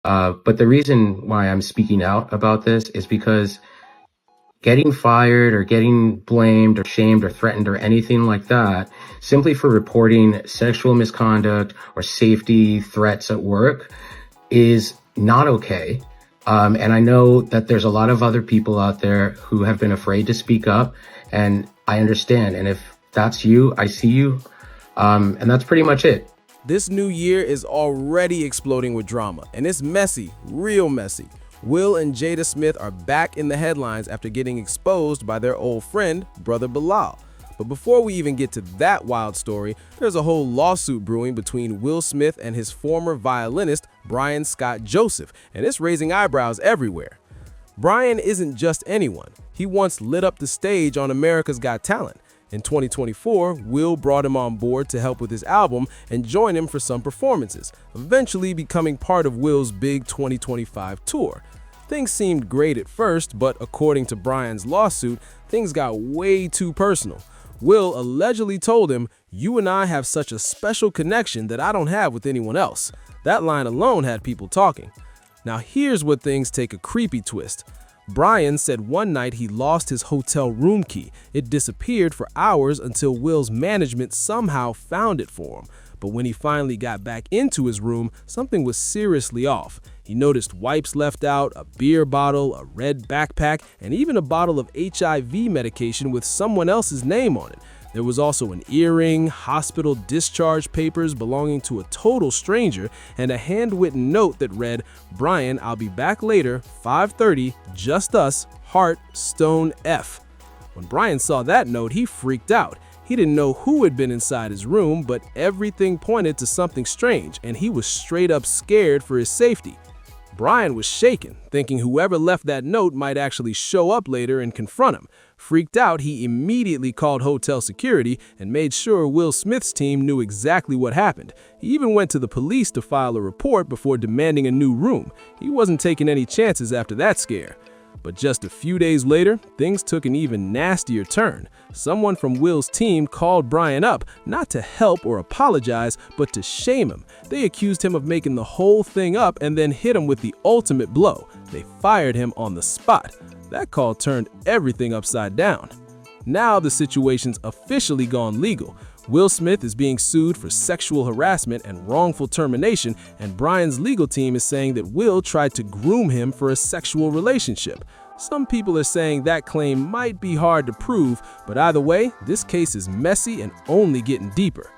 But the reason why I'm speaking out about this is because getting fired or getting blamed or shamed or threatened or anything like that simply for reporting sexual misconduct or safety threats at work is not okay. And I know that there's a lot of other people out there who have been afraid to speak up, and I understand. And if that's you, I see you. And that's pretty much it. This new year is already exploding with drama, and it's messy, real messy. Will and Jada Smith are back in the headlines after getting exposed by their old friend, Brother Bilal. But before we even get to that wild story, there's a whole lawsuit brewing between Will Smith and his former violinist, Brian Scott Joseph, and it's raising eyebrows everywhere. Brian isn't just anyone. He once lit up the stage on America's Got Talent. In 2024, Will brought him on board to help with his album and join him for some performances, eventually becoming part of Will's big 2025 tour. Things seemed great at first, but according to Brian's lawsuit, things got way too personal. Will allegedly told him, "You and I have such a special connection that I don't have with anyone else." That line alone had people talking. Now here's where things take a creepy twist. Brian said one night he lost his hotel room key. It disappeared for hours until Will's management somehow found it for him. But when he finally got back into his room, something was seriously off. He noticed wipes left out, a beer bottle, a red backpack, and even a bottle of HIV medication with someone else's name on it. There was also an earring, hospital discharge papers belonging to a total stranger, and a handwritten note that read, "Brian, I'll be back later, 5:30, just us, heart, stone F." When Brian saw that note, he freaked out. He didn't know who had been inside his room, but everything pointed to something strange, and he was straight up scared for his safety. Brian was shaken, thinking whoever left that note might actually show up later and confront him. Freaked out, he immediately called hotel security and made sure Will Smith's team knew exactly what happened. He even went to the police to file a report before demanding a new room. He wasn't taking any chances after that scare. But just a few days later, things took an even nastier turn. Someone from Will's team called Brian up, not to help or apologize, but to shame him. They accused him of making the whole thing up and then hit him with the ultimate blow. They fired him on the spot. That call turned everything upside down. Now the situation's officially gone legal. Will Smith is being sued for sexual harassment and wrongful termination, and Brian's legal team is saying that Will tried to groom him for a sexual relationship. Some people are saying that claim might be hard to prove, but either way, this case is messy and only getting deeper.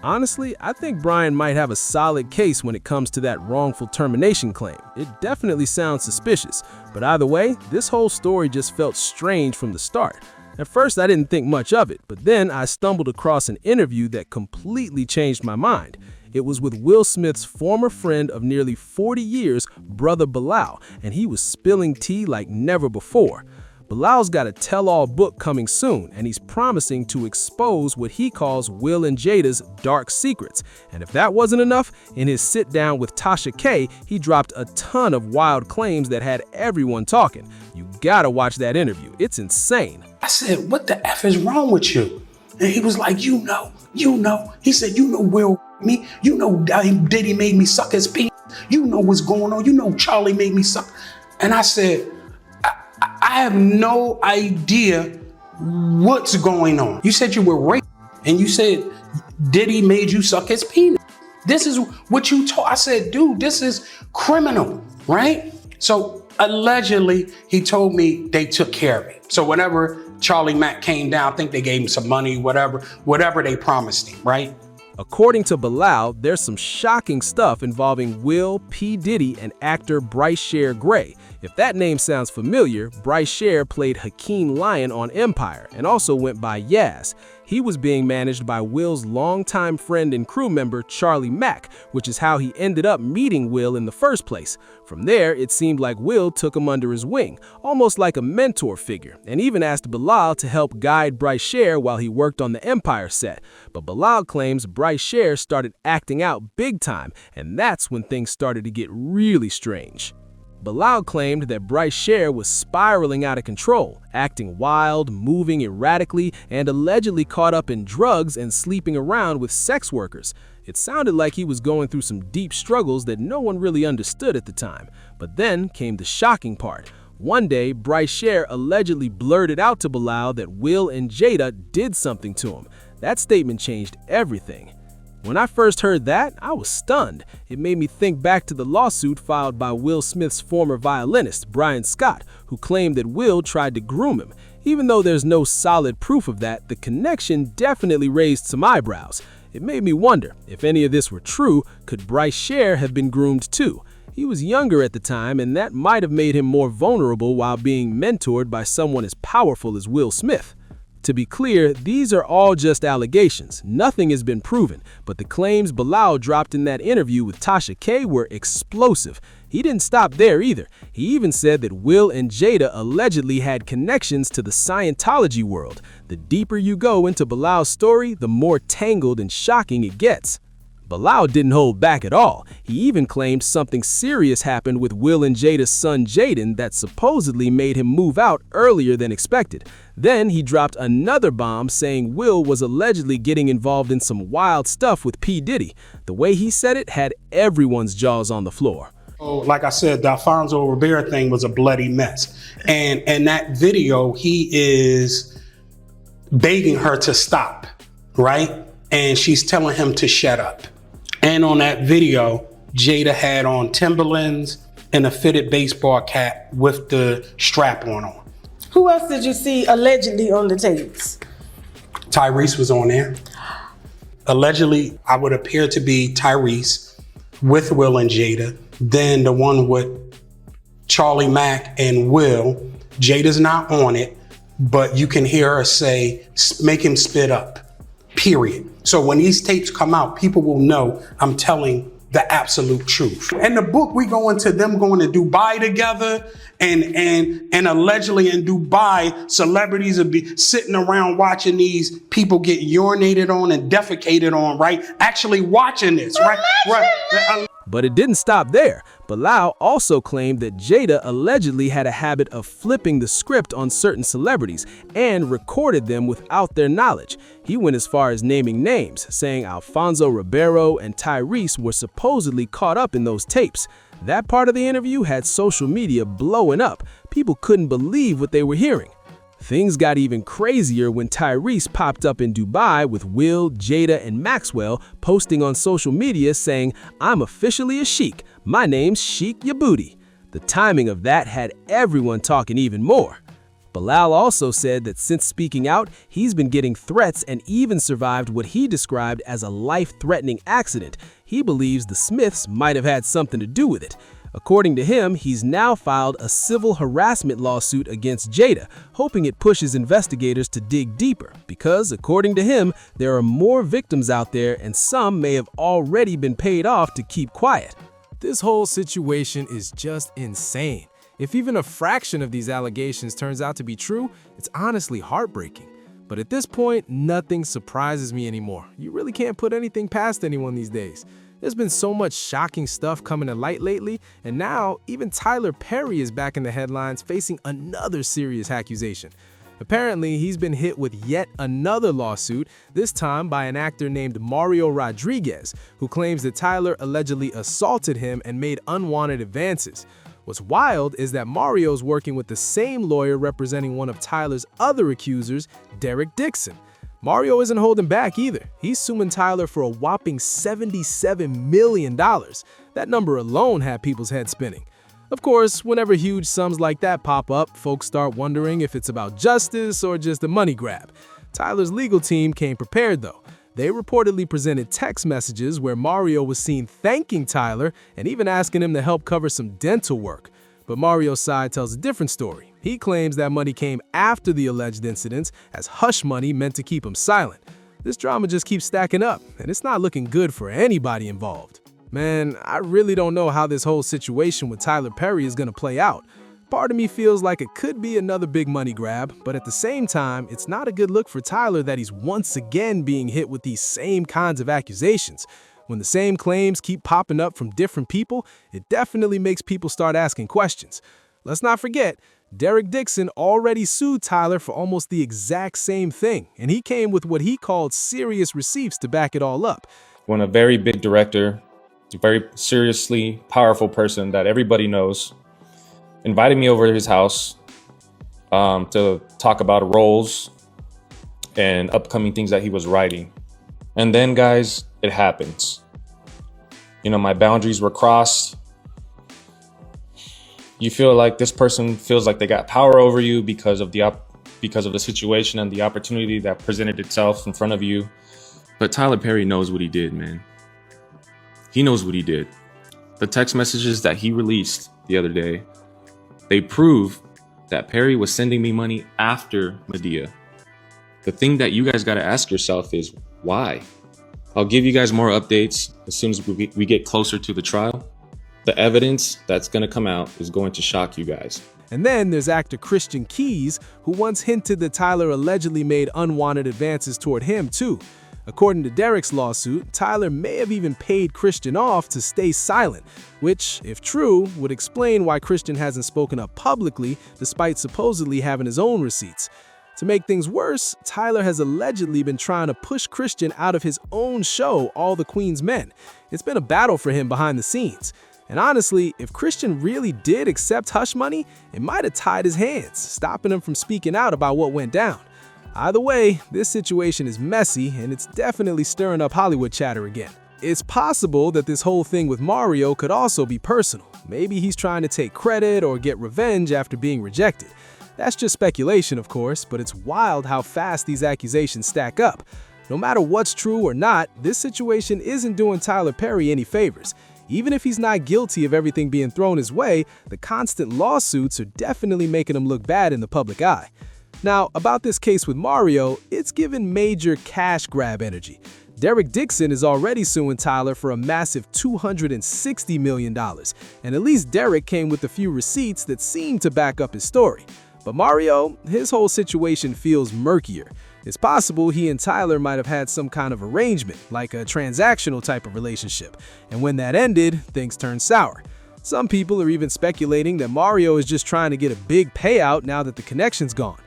Honestly, I think Brian might have a solid case when it comes to that wrongful termination claim. It definitely sounds suspicious, but either way, this whole story just felt strange from the start. At first, I didn't think much of it, but then I stumbled across an interview that completely changed my mind. It was with Will Smith's former friend of nearly 40 years, Brother Bilal, and he was spilling tea like never before. Bilal's got a tell-all book coming soon, and he's promising to expose what he calls Will and Jada's dark secrets. And if that wasn't enough, in his sit-down with Tasha K, he dropped a ton of wild claims that had everyone talking. You gotta watch that interview. It's insane. I said, "What the F is wrong with you?" And he was like, you know. He said, "You know Will me. You know Diddy made me suck his pee. You know what's going on. You know Charlie made me suck." And I said, I have no idea what's going on. You said you were raped, and you said Diddy made you suck his penis. This is what you told. I said, dude, this is criminal, right? So allegedly, he told me they took care of it. So whenever Charlie Mack came down, I think they gave him some money, whatever they promised him, right? According to Bilal, there's some shocking stuff involving Will, P. Diddy, and actor Bryce Cher Gray. If that name sounds familiar, Bryce Cher played Hakeem Lyon on Empire and also went by Yaz. He was being managed by Will's longtime friend and crew member Charlie Mack, which is how he ended up meeting Will in the first place. From there, it seemed like Will took him under his wing, almost like a mentor figure, and even asked Bilal to help guide Bryce Cher while he worked on the Empire set. But Bilal claims Bryce Cher started acting out big time, and that's when things started to get really strange. Bilal claimed that Bryce Cher was spiraling out of control, acting wild, moving erratically, and allegedly caught up in drugs and sleeping around with sex workers. It sounded like he was going through some deep struggles that no one really understood at the time. But then came the shocking part. One day, Bryce Sher allegedly blurted out to Bilal that Will and Jada did something to him. That statement changed everything. When I first heard that, I was stunned. It made me think back to the lawsuit filed by Will Smith's former violinist, Brian Scott, who claimed that Will tried to groom him. Even though there's no solid proof of that, the connection definitely raised some eyebrows. It made me wonder, if any of this were true, could Bryce Sher have been groomed too? He was younger at the time, and that might have made him more vulnerable while being mentored by someone as powerful as Will Smith. To be clear, these are all just allegations. Nothing has been proven, but the claims Bilal dropped in that interview with Tasha K were explosive. He didn't stop there either. He even said that Will and Jada allegedly had connections to the Scientology world. The deeper you go into Bilal's story, the more tangled and shocking it gets. Bilal didn't hold back at all. He even claimed something serious happened with Will and Jada's son Jaden that supposedly made him move out earlier than expected. Then he dropped another bomb saying Will was allegedly getting involved in some wild stuff with P. Diddy. The way he said it had everyone's jaws on the floor. Oh, like I said, the Alfonso Rivera thing was a bloody mess. And in that video, he is begging her to stop, right? And she's telling him to shut up. And on that video, Jada had on Timberlands and a fitted baseball cap with the strap on. Who else did you see allegedly on the tapes? Tyrese was on there. Allegedly, I would appear to be Tyrese with Will and Jada. Then the one with Charlie Mack and Will. Jada's not on it, but you can hear her say, make him spit up, period. So when these tapes come out, people will know I'm telling the absolute truth. In the book, we go into them going to Dubai together, and allegedly in Dubai, celebrities will be sitting around watching these people get urinated on and defecated on, right? Actually watching this, right? Right. But it didn't stop there. Bilal also claimed that Jada allegedly had a habit of flipping the script on certain celebrities and recorded them without their knowledge. He went as far as naming names, saying Alfonso Ribeiro and Tyrese were supposedly caught up in those tapes. That part of the interview had social media blowing up. People couldn't believe what they were hearing. Things got even crazier when Tyrese popped up in Dubai with Will, Jada, and Maxwell posting on social media saying, "I'm officially a sheik. My name's Sheik Yaboudi." The timing of that had everyone talking even more. Bilal also said that since speaking out, he's been getting threats and even survived what he described as a life-threatening accident. He believes the Smiths might have had something to do with it. According to him, he's now filed a civil harassment lawsuit against Jada, hoping it pushes investigators to dig deeper because, according to him, there are more victims out there and some may have already been paid off to keep quiet. This whole situation is just insane. If even a fraction of these allegations turns out to be true, it's honestly heartbreaking. But at this point, nothing surprises me anymore. You really can't put anything past anyone these days. There's been so much shocking stuff coming to light lately, and now even Tyler Perry is back in the headlines facing another serious accusation. Apparently, he's been hit with yet another lawsuit, this time by an actor named Mario Rodriguez, who claims that Tyler allegedly assaulted him and made unwanted advances. What's wild is that Mario's working with the same lawyer representing one of Tyler's other accusers, Derek Dixon. Mario isn't holding back either. He's suing Tyler for a whopping $77 million. That number alone had people's heads spinning. Of course, whenever huge sums like that pop up, folks start wondering if it's about justice or just a money grab. Tyler's legal team came prepared though. They reportedly presented text messages where Mario was seen thanking Tyler and even asking him to help cover some dental work. But Mario's side tells a different story. He claims that money came after the alleged incidents as hush money meant to keep him silent. This drama just keeps stacking up, and it's not looking good for anybody involved. Man, I really don't know how this whole situation with Tyler Perry is gonna play out. Part of me feels like it could be another big money grab, but at the same time, it's not a good look for Tyler that he's once again being hit with these same kinds of accusations. When the same claims keep popping up from different people, it definitely makes people start asking questions. Let's not forget, Derek Dixon already sued Tyler for almost the exact same thing, and he came with what he called serious receipts to back it all up. when a very big director, a very seriously powerful person that everybody knows, invited me over to his house to talk about roles and upcoming things that he was writing. And then, guys, it happens. You know, my boundaries were crossed. You feel like this person feels like they got power over you because of the situation and the opportunity that presented itself in front of you. But Tyler Perry knows what he did, man. He knows what he did. The text messages that he released the other day, they prove that Perry was sending me money after Madea. The thing that you guys got to ask yourself is why? I'll give you guys more updates as soon as we get closer to the trial. The evidence that's going to come out is going to shock you guys. And then there's actor Christian Keys, who once hinted that Tyler allegedly made unwanted advances toward him too. According to Derek's lawsuit, Tyler may have even paid Christian off to stay silent, which, if true, would explain why Christian hasn't spoken up publicly despite supposedly having his own receipts. To make things worse, Tyler has allegedly been trying to push Christian out of his own show, All the Queen's Men. It's been a battle for him behind the scenes. And honestly, if Christian really did accept hush money, it might have tied his hands, stopping him from speaking out about what went down. Either way, this situation is messy, and it's definitely stirring up Hollywood chatter again. It's possible that this whole thing with Mario could also be personal. Maybe he's trying to take credit or get revenge after being rejected. That's just speculation, of course, but it's wild how fast these accusations stack up. No matter what's true or not, this situation isn't doing Tyler Perry any favors. Even if he's not guilty of everything being thrown his way, the constant lawsuits are definitely making him look bad in the public eye. Now, about this case with Mario, it's given major cash grab energy. Derek Dixon is already suing Tyler for a massive $260 million, and at least Derek came with a few receipts that seem to back up his story. But Mario, his whole situation feels murkier. It's possible he and Tyler might have had some kind of arrangement, like a transactional type of relationship, and when that ended, things turned sour. Some people are even speculating that Mario is just trying to get a big payout now that the connection's gone.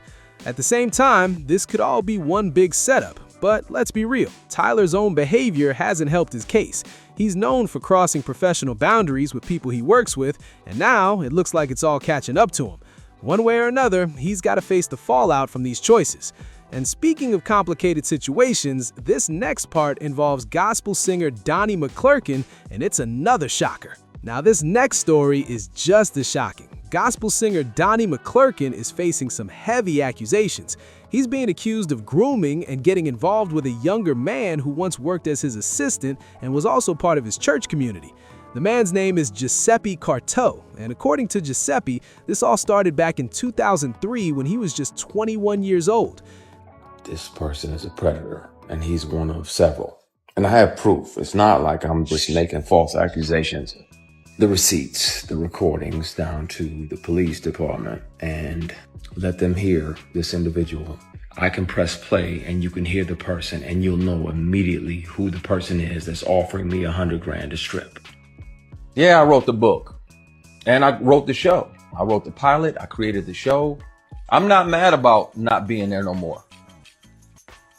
At the same time, this could all be one big setup, but let's be real, Tyler's own behavior hasn't helped his case. He's known for crossing professional boundaries with people he works with, and now it looks like it's all catching up to him. One way or another, he's got to face the fallout from these choices. And speaking of complicated situations, this next part involves gospel singer Donnie McClurkin, and it's another shocker. Now, this next story is just as shocking. Gospel singer Donnie McClurkin is facing some heavy accusations. He's being accused of grooming and getting involved with a younger man who once worked as his assistant and was also part of his church community. The man's name is Giuseppe Carto, and according to Giuseppe, this all started back in 2003 when he was just 21 years old. This person is a predator, and he's one of several. And I have proof. It's not like I'm just making false accusations. The receipts, the recordings down to the police department, and let them hear this individual. I can press play and you can hear the person and you'll know immediately who the person is that's offering me $100,000 to strip. Yeah, I wrote the book and I wrote the show. I wrote the pilot. I created the show. I'm not mad about not being there no more.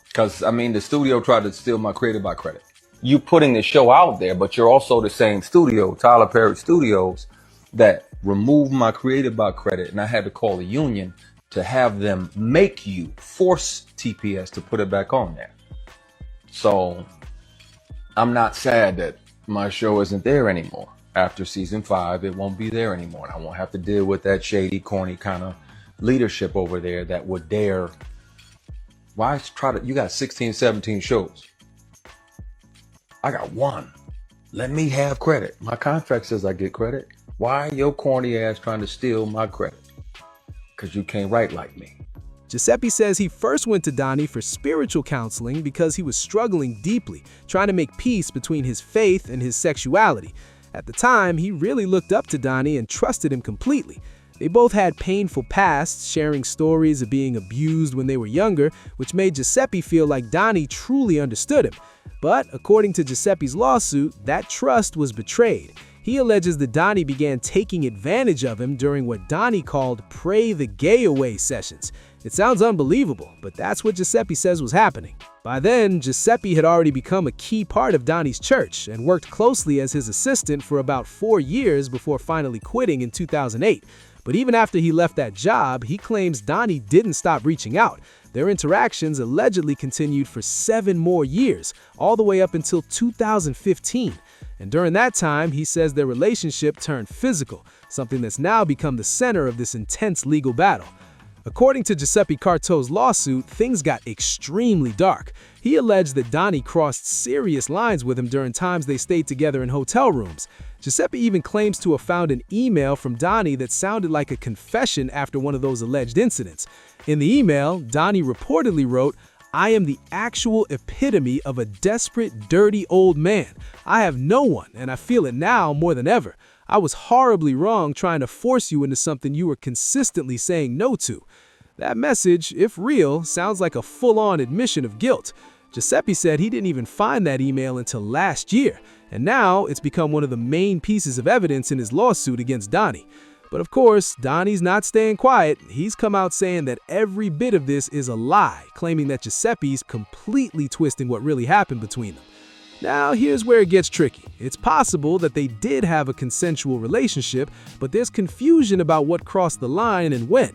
Because, I mean, the studio tried to steal my Created by credit. You putting the show out there, but you're also the same studio, Tyler Perry Studios, that removed my Created by credit. And I had to call the union to have them make you force TPS to put it back on there. So I'm not sad that my show isn't there anymore. After season 5, it won't be there anymore. And I won't have to deal with that shady, corny kind of leadership over there that would dare. Why try to, you got 16, 17 shows. I got one. Let me have credit. My contract says I get credit. Why your corny ass trying to steal my credit? Because you can't write like me. Giuseppe says he first went to Donnie for spiritual counseling because he was struggling deeply, trying to make peace between his faith and his sexuality. At the time, he really looked up to Donnie and trusted him completely. They both had painful pasts, sharing stories of being abused when they were younger, which made Giuseppe feel like Donnie truly understood him. But according to Giuseppe's lawsuit, that trust was betrayed. He alleges that Donnie began taking advantage of him during what Donnie called "pray the gay away" sessions. It sounds unbelievable, but that's what Giuseppe says was happening. By then, Giuseppe had already become a key part of Donnie's church and worked closely as his assistant for about 4 years before finally quitting in 2008. But even after he left that job, he claims Donnie didn't stop reaching out. Their interactions allegedly continued for 7 more years, all the way up until 2015. And during that time, he says their relationship turned physical, something that's now become the center of this intense legal battle. According to Giuseppe Carto's lawsuit, things got extremely dark. He alleged that Donnie crossed serious lines with him during times they stayed together in hotel rooms. Giuseppe even claims to have found an email from Donnie that sounded like a confession after one of those alleged incidents. In the email, Donnie reportedly wrote, "I am the actual epitome of a desperate, dirty old man. I have no one, and I feel it now more than ever. I was horribly wrong trying to force you into something you were consistently saying no to." That message, if real, sounds like a full-on admission of guilt. Giuseppe said he didn't even find that email until last year, and now it's become one of the main pieces of evidence in his lawsuit against Donnie. But of course, Donnie's not staying quiet. He's come out saying that every bit of this is a lie, claiming that Giuseppe's completely twisting what really happened between them. Now, here's where it gets tricky. It's possible that they did have a consensual relationship, but there's confusion about what crossed the line and when.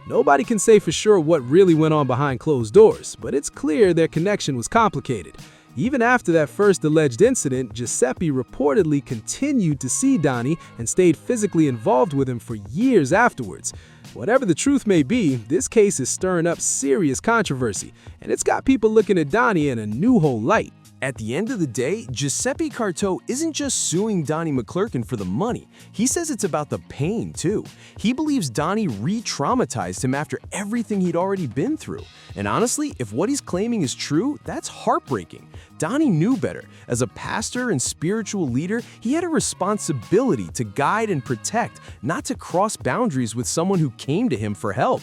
Nobody can say for sure what really went on behind closed doors, but it's clear their connection was complicated. Even after that first alleged incident, Giuseppe reportedly continued to see Donnie and stayed physically involved with him for years afterwards. Whatever the truth may be, this case is stirring up serious controversy, and it's got people looking at Donnie in a new whole light. At the end of the day, Giuseppe Carto isn't just suing Donnie McClurkin for the money. He says it's about the pain, too. He believes Donnie re-traumatized him after everything he'd already been through. And honestly, if what he's claiming is true, that's heartbreaking. Donnie knew better. As a pastor and spiritual leader, he had a responsibility to guide and protect, not to cross boundaries with someone who came to him for help.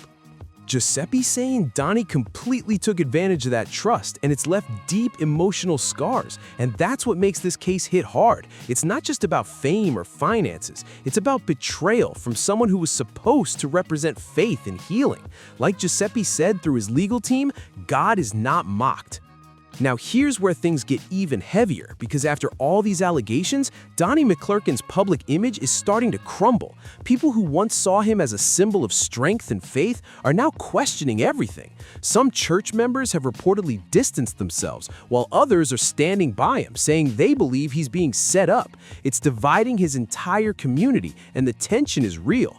Giuseppe's saying Donnie completely took advantage of that trust, and it's left deep emotional scars. And that's what makes this case hit hard. It's not just about fame or finances. It's about betrayal from someone who was supposed to represent faith and healing. Like Giuseppe said through his legal team, God is not mocked. Now here's where things get even heavier, because after all these allegations, Donnie McClurkin's public image is starting to crumble. People who once saw him as a symbol of strength and faith are now questioning everything. Some church members have reportedly distanced themselves, while others are standing by him, saying they believe he's being set up. It's dividing his entire community, and the tension is real.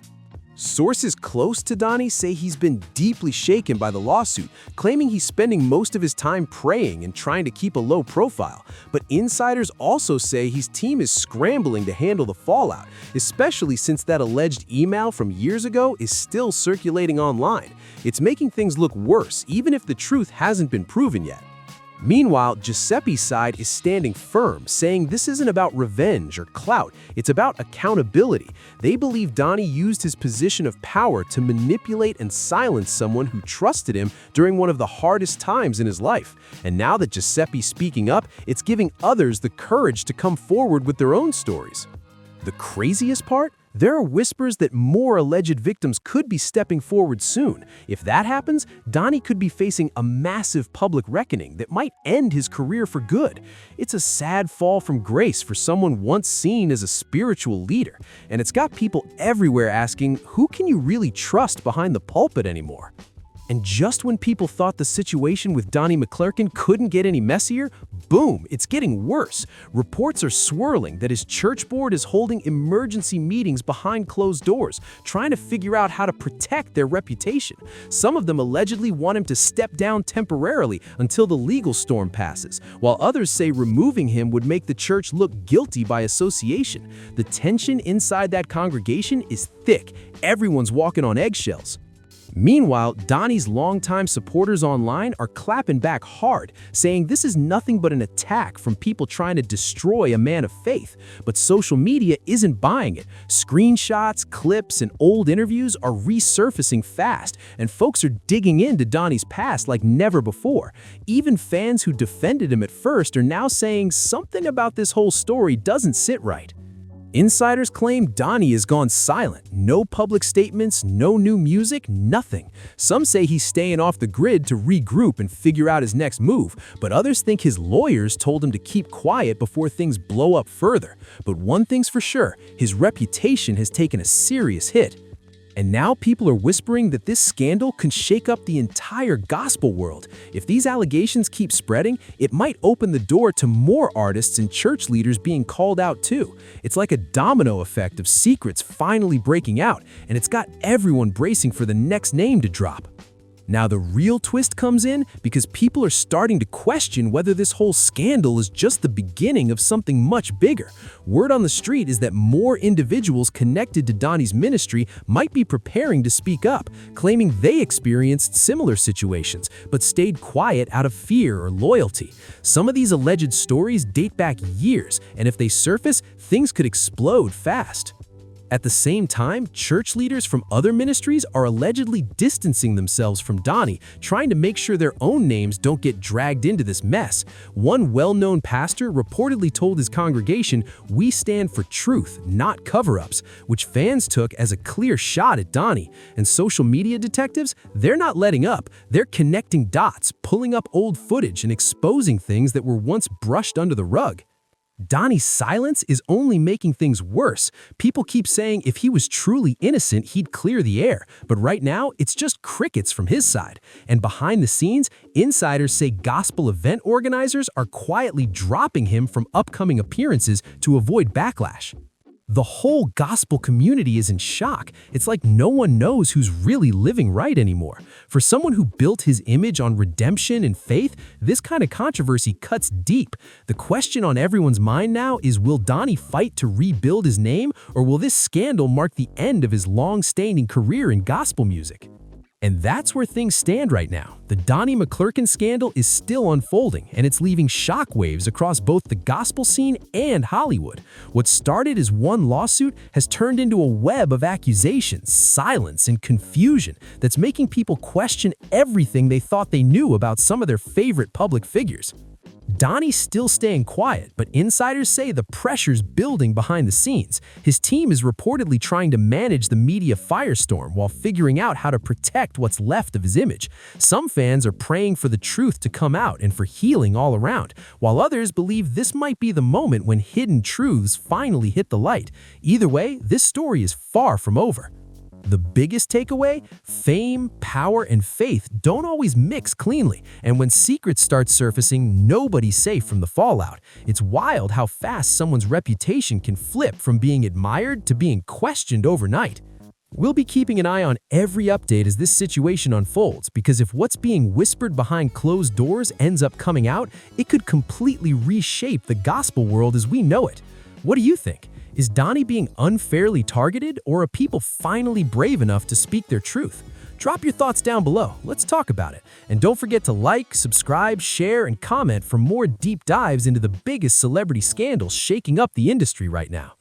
Sources close to Donnie say he's been deeply shaken by the lawsuit, claiming he's spending most of his time praying and trying to keep a low profile. But insiders also say his team is scrambling to handle the fallout, especially since that alleged email from years ago is still circulating online. It's making things look worse, even if the truth hasn't been proven yet. Meanwhile, Giuseppe's side is standing firm, saying this isn't about revenge or clout, it's about accountability. They believe Donnie used his position of power to manipulate and silence someone who trusted him during one of the hardest times in his life. And now that Giuseppe's speaking up, it's giving others the courage to come forward with their own stories. The craziest part? There are whispers that more alleged victims could be stepping forward soon. If that happens, Donnie could be facing a massive public reckoning that might end his career for good. It's a sad fall from grace for someone once seen as a spiritual leader, and it's got people everywhere asking, who can you really trust behind the pulpit anymore? And just when people thought the situation with Donnie McClurkin couldn't get any messier, boom, it's getting worse. Reports are swirling that his church board is holding emergency meetings behind closed doors, trying to figure out how to protect their reputation. Some of them allegedly want him to step down temporarily until the legal storm passes, while others say removing him would make the church look guilty by association. The tension inside that congregation is thick. Everyone's walking on eggshells. Meanwhile, Donnie's longtime supporters online are clapping back hard, saying this is nothing but an attack from people trying to destroy a man of faith. But social media isn't buying it. Screenshots, clips, and old interviews are resurfacing fast, and folks are digging into Donnie's past like never before. Even fans who defended him at first are now saying something about this whole story doesn't sit right. Insiders claim Donnie has gone silent. No public statements, no new music, nothing. Some say he's staying off the grid to regroup and figure out his next move, but others think his lawyers told him to keep quiet before things blow up further. But one thing's for sure, his reputation has taken a serious hit. And now people are whispering that this scandal can shake up the entire gospel world. If these allegations keep spreading, it might open the door to more artists and church leaders being called out too. It's like a domino effect of secrets finally breaking out, and it's got everyone bracing for the next name to drop. Now the real twist comes in because people are starting to question whether this whole scandal is just the beginning of something much bigger. Word on the street is that more individuals connected to Donnie's ministry might be preparing to speak up, claiming they experienced similar situations, but stayed quiet out of fear or loyalty. Some of these alleged stories date back years, and if they surface, things could explode fast. At the same time, church leaders from other ministries are allegedly distancing themselves from Donnie, trying to make sure their own names don't get dragged into this mess. One well-known pastor reportedly told his congregation, "We stand for truth, not cover-ups," which fans took as a clear shot at Donnie. And social media detectives, they're not letting up. They're connecting dots, pulling up old footage, and exposing things that were once brushed under the rug. Donnie's silence is only making things worse. People keep saying if he was truly innocent, he'd clear the air. But right now, it's just crickets from his side. And behind the scenes, insiders say gospel event organizers are quietly dropping him from upcoming appearances to avoid backlash. The whole gospel community is in shock. It's like no one knows who's really living right anymore. For someone who built his image on redemption and faith, this kind of controversy cuts deep. The question on everyone's mind now is, will Donnie fight to rebuild his name, or will this scandal mark the end of his long-standing career in gospel music? And that's where things stand right now. The Donnie McClurkin scandal is still unfolding, and it's leaving shockwaves across both the gospel scene and Hollywood. What started as one lawsuit has turned into a web of accusations, silence, and confusion that's making people question everything they thought they knew about some of their favorite public figures. Donnie's still staying quiet, but insiders say the pressure's building behind the scenes. His team is reportedly trying to manage the media firestorm while figuring out how to protect what's left of his image. Some fans are praying for the truth to come out and for healing all around, while others believe this might be the moment when hidden truths finally hit the light. Either way, this story is far from over. The biggest takeaway? Fame, power, and faith don't always mix cleanly, and when secrets start surfacing, nobody's safe from the fallout. It's wild how fast someone's reputation can flip from being admired to being questioned overnight. We'll be keeping an eye on every update as this situation unfolds, because if what's being whispered behind closed doors ends up coming out, it could completely reshape the gospel world as we know it. What do you think? Is Donnie being unfairly targeted, or are people finally brave enough to speak their truth? Drop your thoughts down below. Let's talk about it. And don't forget to like, subscribe, share, and comment for more deep dives into the biggest celebrity scandals shaking up the industry right now.